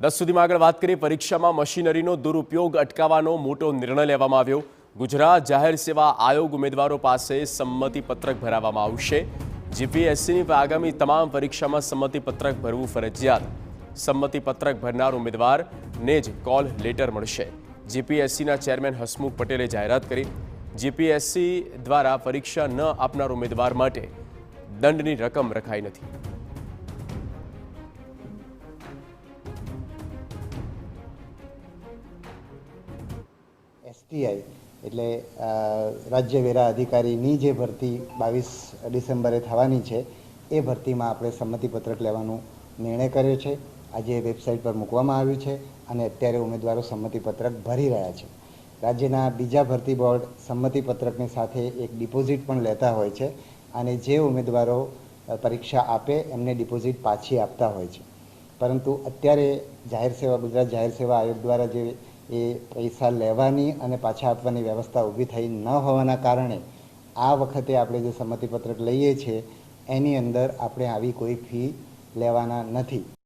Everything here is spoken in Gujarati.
10 સુધીમાં આગળ વાત કરીએ પરીક્ષામાં મશીનરીનો દુરુપયોગ અટકાવવાનો મોટો નિર્ણય લેવામાં આવ્યો। ગુજરાત જાહેર સેવા આયોગ ઉમેદવારો પાસે સંમતિપત્રક ભરાવવામાં આવશે। જીપીએસસીની આગામી તમામ પરીક્ષામાં સંમતિપત્રક ભરવું ફરજિયાત। સંમતિપત્રક ભરનાર ઉમેદવારને જ કોલ લેટર મળશે। જીપીએસસીના ચેરમેન હસમુખ પટેલે જાહેરાત કરી। જીપીએસસી દ્વારા પરીક્ષા ન આપનાર ઉમેદવાર માટે દંડની રકમ રખાઈ નથી। એસટીઆઈ એટલે રાજ્ય વેરા અધિકારીની જે ભરતી 22 ડિસેમ્બરે થવાની છે એ ભરતીમાં આપણે સંમતિપત્રક લેવાનો નિર્ણય કર્યો છે। આજે વેબસાઇટ પર મૂકવામાં આવ્યું છે અને અત્યારે ઉમેદવારો સંમતિપત્રક ભરી રહ્યા છે। રાજ્યના બીજા ભરતી બોર્ડ સંમતિપત્રકની સાથે એક ડિપોઝિટ પણ લેતા હોય છે અને જે ઉમેદવારો પરીક્ષા આપે એમને ડિપોઝિટ પાછી આપતા હોય છે, પરંતુ અત્યારે ગુજરાત જાહેર સેવા આયોગ દ્વારા જે એ પૈસા લેવાની અને પાછા આપવાની વ્યવસ્થા ઊભી થઈ ન હોવાના કારણે આ વખતે આપણે જે સંમતિપત્રક લઈએ છીએ એની અંદર આપણે આવી કોઈ ફી લેવાના નથી।